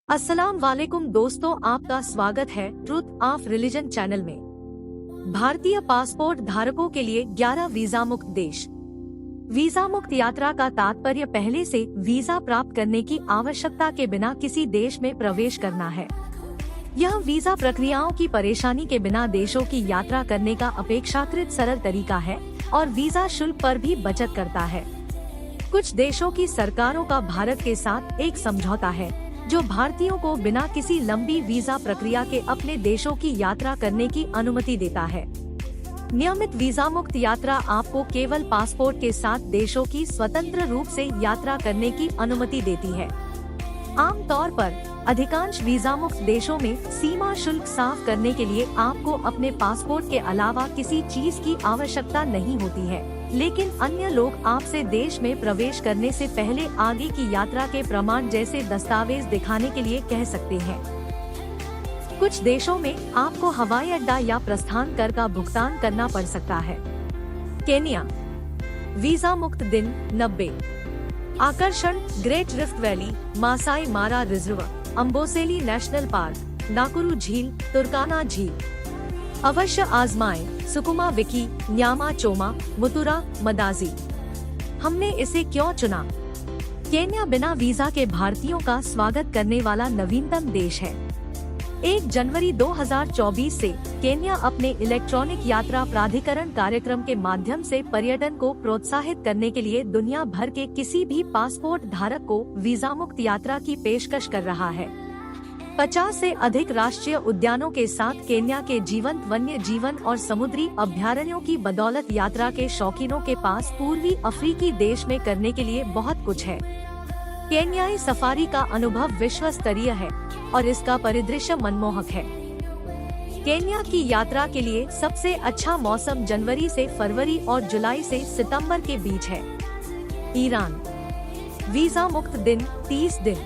अस्सलाम वालेकुम दोस्तों, आपका स्वागत है ट्रुथ ऑफ रिलीजन चैनल में। भारतीय पासपोर्ट धारकों के लिए 11 वीजा मुक्त देश। वीजा मुक्त यात्रा का तात्पर्य पहले से वीजा प्राप्त करने की आवश्यकता के बिना किसी देश में प्रवेश करना है। यह वीजा प्रक्रियाओं की परेशानी के बिना देशों की यात्रा करने का अपेक्षाकृत सरल तरीका है और वीजा शुल्क पर भी बचत करता है। कुछ देशों की सरकारों का भारत के साथ एक समझौता है जो भारतीयों को बिना किसी लंबी वीजा प्रक्रिया के अपने देशों की यात्रा करने की अनुमति देता है। नियमित वीजा मुक्त यात्रा आपको केवल पासपोर्ट के साथ देशों की स्वतंत्र रूप से यात्रा करने की अनुमति देती है। आमतौर पर अधिकांश वीजा मुक्त देशों में सीमा शुल्क साफ करने के लिए आपको अपने पासपोर्ट के अलावा किसी चीज की आवश्यकता नहीं होती है, लेकिन अन्य लोग आपसे देश में प्रवेश करने से पहले आगे की यात्रा के प्रमाण जैसे दस्तावेज दिखाने के लिए कह सकते हैं। कुछ देशों में आपको हवाई अड्डा या प्रस्थान कर का भुगतान करना पड़ सकता है। केन्या, वीजा मुक्त दिन 90। आकर्षण: Great Rift Valley, Maasai Mara reserve, Amboseli national park, Nakuru झील, तुर्काना झील। अवश्य आजमाएं सुकुमा विकी, न्यामा चोमा, मुतुरा, मदाजी। हमने इसे क्यों चुना? केन्या बिना वीजा के भारतीयों का स्वागत करने वाला नवीनतम देश है। 1 जनवरी 2024 से केन्या अपने इलेक्ट्रॉनिक यात्रा प्राधिकरण कार्यक्रम के माध्यम से पर्यटन को प्रोत्साहित करने के लिए दुनिया भर के किसी भी पासपोर्ट धारक को वीजा मुक्त यात्रा की पेशकश कर रहा है। 50 से अधिक राष्ट्रीय उद्यानों के साथ केन्या के जीवंत वन्य जीवन और समुद्री अभयारण्यों की बदौलत यात्रा के शौकीनों के पास पूर्वी अफ्रीकी देश में करने के लिए बहुत कुछ है। केन्याई सफारी का अनुभव विश्व स्तरीय है और इसका परिदृश्य मनमोहक है। केन्या की यात्रा के लिए सबसे अच्छा मौसम जनवरी से फरवरी और जुलाई से सितंबर के बीच है। ईरान, वीजा मुक्त दिन 30 दिन।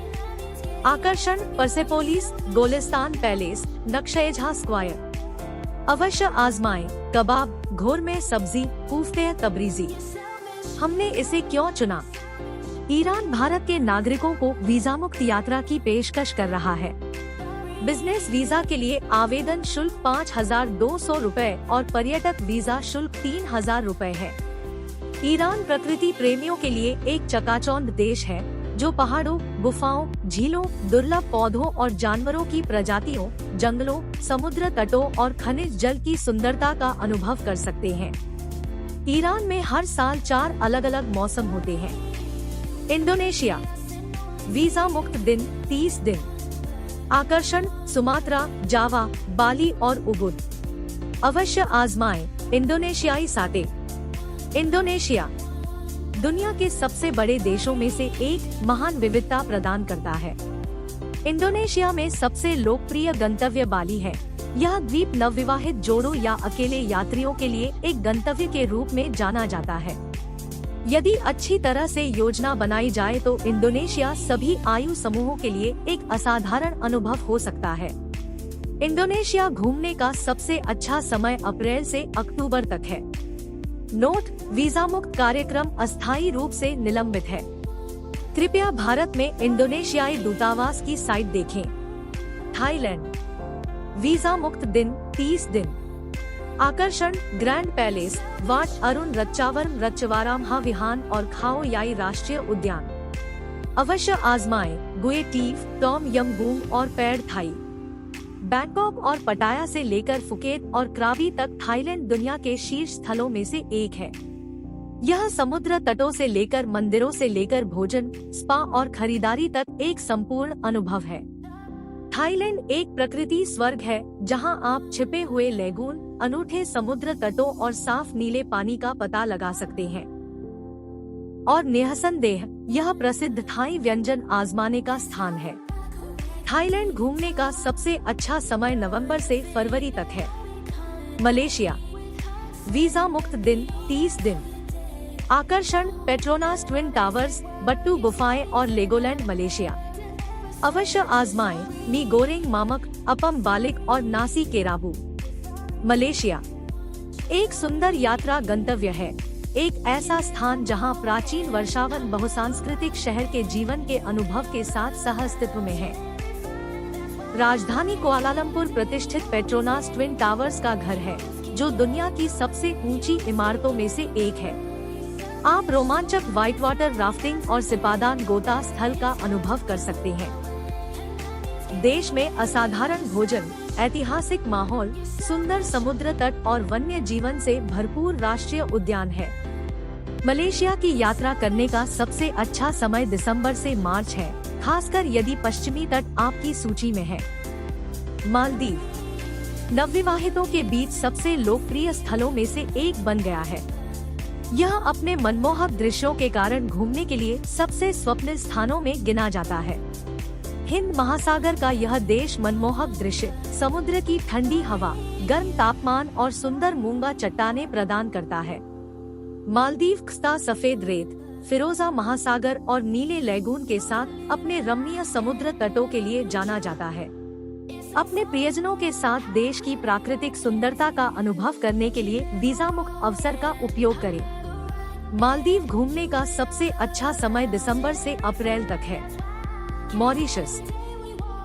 आकर्षण: परसेपोलिस, गोलिस्तान पैलेस, नक्शेजहा स्क्वायर। अवश्य आजमाएं कबाब, घोर में सब्जी, कोफ्ते तबरीजी। हमने इसे क्यों चुना? ईरान भारत के नागरिकों को वीजा मुक्त यात्रा की पेशकश कर रहा है। बिजनेस वीजा के लिए आवेदन शुल्क 5,200 रुपए और पर्यटक वीजा शुल्क 3,000 रुपए है। ईरान प्रकृति प्रेमियों के लिए एक चकाचौंध देश है जो पहाड़ों, गुफाओं, झीलों, दुर्लभ पौधों और जानवरों की प्रजातियों, जंगलों, समुद्र तटों और खनिज जल की सुंदरता का अनुभव कर सकते हैं। ईरान में हर साल 4 अलग अलग मौसम होते हैं। इंडोनेशिया, वीजा मुक्त दिन 30 दिन। आकर्षण: सुमात्रा, जावा, बाली और उबुद। अवश्य आजमाएं इंडोनेशियाई साटे। इंडोनेशिया दुनिया के सबसे बड़े देशों में से एक महान विविधता प्रदान करता है। इंडोनेशिया में सबसे लोकप्रिय गंतव्य बाली है। यह द्वीप नवविवाहित जोड़ों या अकेले यात्रियों के लिए एक गंतव्य के रूप में जाना जाता है। यदि अच्छी तरह से योजना बनाई जाए तो इंडोनेशिया सभी आयु समूहों के लिए एक असाधारण अनुभव हो सकता है। इंडोनेशिया घूमने का सबसे अच्छा समय अप्रैल से अक्टूबर तक है। नोट: वीजा मुक्त कार्यक्रम अस्थायी रूप से निलंबित है। कृपया भारत में इंडोनेशियाई दूतावास की साइट देखें। थाईलैंड, वीजा मुक्त दिन 30 दिन। आकर्षण: ग्रैंड पैलेस, वाट अरुण रच्चावरम रच्चवाराम विहान और खाओ याई राष्ट्रीय उद्यान। अवश्य आजमाएं गुए टीव, टॉम यम गूंग और पैड थाई। बैंकॉक और पटाया से लेकर फुकेत और क्राबी तक थाईलैंड दुनिया के शीर्ष स्थलों में से एक है। यह समुद्र तटों से लेकर मंदिरों से लेकर भोजन, स्पा और खरीदारी तक एक संपूर्ण अनुभव है। थाईलैंड एक प्रकृति स्वर्ग है जहां आप छिपे हुए लेगून, अनूठे समुद्र तटों और साफ नीले पानी का पता लगा सकते हैं। और निःसंदेह यह प्रसिद्ध थाई व्यंजन आजमाने का स्थान है। थाईलैंड घूमने का सबसे अच्छा समय नवंबर से फरवरी तक है। मलेशिया, वीजा मुक्त दिन 30 दिन। आकर्षण: पेट्रोनास ट्विन टावर्स, बट्टू गुफाएं और लेगोलैंड मलेशिया। अवश्य आजमाएं मी गोरेंग मामक, अपम बालिक और नासी केराबू। मलेशिया एक सुंदर यात्रा गंतव्य है। एक ऐसा स्थान जहां प्राचीन वर्षावन बहुसांस्कृतिक शहर के जीवन के अनुभव के साथ सह अस्तित्व में है। राजधानी कुआलालंपुर प्रतिष्ठित पेट्रोनास ट्विन टावर्स का घर है, जो दुनिया की सबसे ऊंची इमारतों में से एक है। आप रोमांचक व्हाइट वाटर राफ्टिंग और सिपादान गोता स्थल का अनुभव कर सकते हैं। देश में असाधारण भोजन, ऐतिहासिक माहौल, सुंदर समुद्र तट और वन्य जीवन से भरपूर राष्ट्रीय उद्यान है। मलेशिया की यात्रा करने का सबसे अच्छा समय दिसंबर से मार्च है, खासकर यदि पश्चिमी तट आपकी सूची में है। मालदीव नवविवाहितों के बीच सबसे लोकप्रिय स्थलों में से एक बन गया है। यह अपने मनमोहक दृश्यों के कारण घूमने के लिए सबसे स्वप्निल स्थानों में गिना जाता है। हिंद महासागर का यह देश मनमोहक दृश्य, समुद्र की ठंडी हवा, गर्म तापमान और सुंदर मूंगा चट्टानें प्रदान करता है। मालदीव का सफेद रेत, फिरोजा महासागर और नीले लैगून के साथ अपने रमणीय समुद्र तटों के लिए जाना जाता है। अपने प्रियजनों के साथ देश की प्राकृतिक सुंदरता का अनुभव करने के लिए वीजा मुक्त अवसर का उपयोग करें। मालदीव घूमने का सबसे अच्छा समय दिसंबर से अप्रैल तक है। मॉरिशस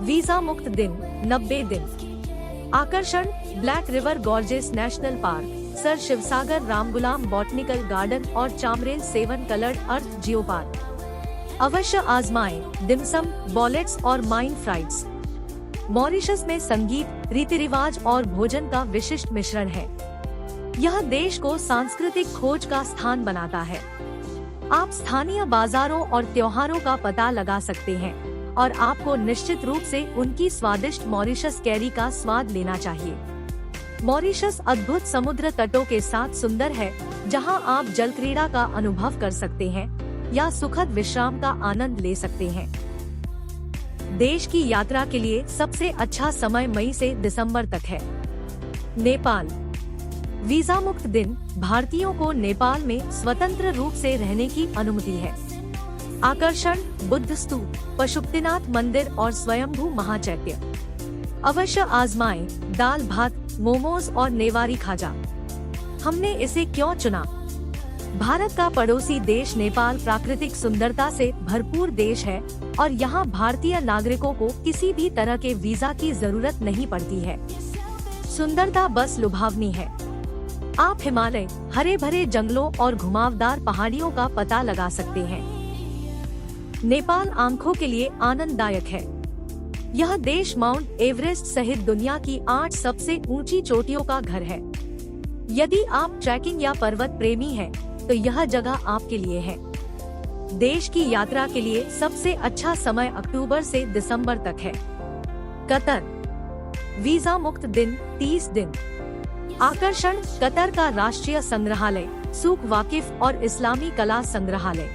वीजा मुक्त दिन 90 दिन। आकर्षण Black River Gorges National Park, Sir Seewoosagur Ramgoolam Botanical Garden और Chamarel seven coloured earth geo park. अवश्य आजमाएं डिमसम, बॉलेट्स और माइन फ्राइड्स। मॉरिशस में संगीत, रीति रिवाज और भोजन का विशिष्ट मिश्रण है। यह देश को सांस्कृतिक खोज का स्थान बनाता है। आप स्थानीय बाजारों और त्योहारों का पता लगा सकते हैं और आपको निश्चित रूप से उनकी स्वादिष्ट मॉरिशस कैरी का स्वाद लेना चाहिए। मॉरिशस अद्भुत समुद्र तटों के साथ सुंदर है, जहां आप जल क्रीड़ा का अनुभव कर सकते हैं या सुखद विश्राम का आनंद ले सकते हैं। देश की यात्रा के लिए सबसे अच्छा समय मई से दिसंबर तक है। नेपाल वीजा मुक्त दिन, भारतीयों को नेपाल में स्वतंत्र रूप से रहने की अनुमति है। आकर्षण बुद्ध स्तूप, पशुपतिनाथ मंदिर और स्वयंभू महाचैत्य। अवश्य आजमाएं दाल भात, मोमोज और नेवारी खाजा। हमने इसे क्यों चुना? भारत का पड़ोसी देश नेपाल प्राकृतिक सुंदरता से भरपूर देश है और यहाँ भारतीय नागरिकों को किसी भी तरह के वीजा की जरूरत नहीं पड़ती है। सुंदरता बस लुभावनी है। आप हिमालय, हरे भरे जंगलों और घुमावदार पहाड़ियों का पता लगा सकते हैं। नेपाल आंखों के लिए आनंददायक है। यह देश माउंट एवरेस्ट सहित दुनिया की 8 सबसे ऊंची चोटियों का घर है। यदि आप ट्रैकिंग या पर्वत प्रेमी हैं, तो यह जगह आपके लिए है। देश की यात्रा के लिए सबसे अच्छा समय अक्टूबर से दिसंबर तक है। कतर वीजा मुक्त दिन 30 दिन। आकर्षण कतर का राष्ट्रीय संग्रहालय, सूक वाकिफ और इस्लामी कला संग्रहालय।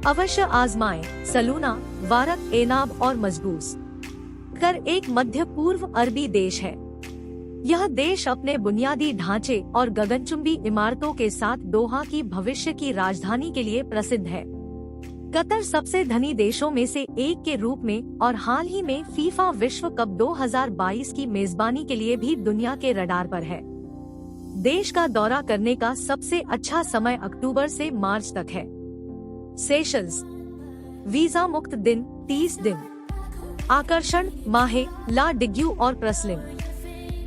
अवश्य आजमाएं सलूना, वारक, एनाब और मजबूस। कतर एक मध्य पूर्व अरबी देश है। यह देश अपने बुनियादी ढांचे और गगनचुंबी इमारतों के साथ दोहा की भविष्य की राजधानी के लिए प्रसिद्ध है। कतर सबसे धनी देशों में से एक के रूप में और हाल ही में फीफा विश्व कप 2022 की मेजबानी के लिए भी दुनिया के रडार पर है। देश का दौरा करने का सबसे अच्छा समय अक्टूबर से मार्च तक है। सेशल्स वीजा मुक्त दिन 30 दिन। आकर्षण माहे, ला डिग्यू और प्रसलिन।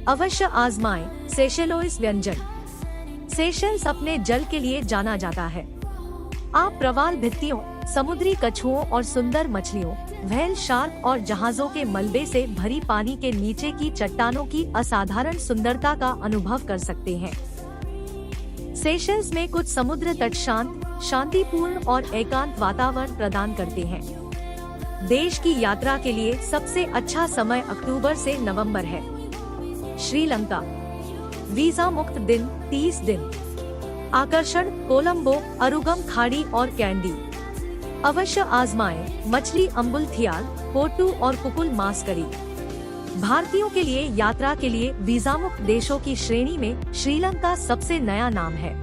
अवश्य आजमाएं सेशेलोइस व्यंजन। सेशल्स अपने जल के लिए जाना जाता है। आप प्रवाल भित्तियों, समुद्री कछुओं और सुंदर मछलियों, व्हेल शार्क और जहाजों के मलबे से भरी पानी के नीचे की चट्टानों की असाधारण सुंदरता का अनुभव कर सकते हैं। सेशल्स में कुछ समुद्र तट शांत, शांतिपूर्ण और एकांत वातावरण प्रदान करते हैं। देश की यात्रा के लिए सबसे अच्छा समय अक्टूबर से नवंबर है। श्रीलंका वीजा मुक्त दिन 30 दिन। आकर्षण कोलंबो, अरुगम खाड़ी और कैंडी। अवश्य आजमाएं मछली अम्बुलथियाल, पोटू और कुकुल मांस करी। भारतीयों के लिए यात्रा के लिए वीजा मुक्त देशों की श्रेणी में श्रीलंका सबसे नया नाम है।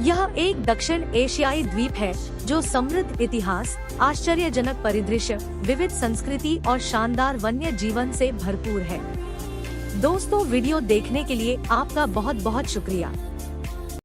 यह एक दक्षिण एशियाई द्वीप है जो समृद्ध इतिहास, आश्चर्यजनक परिदृश्य, विविध संस्कृति और शानदार वन्य जीवन से भरपूर है। दोस्तों, वीडियो देखने के लिए आपका बहुत बहुत शुक्रिया।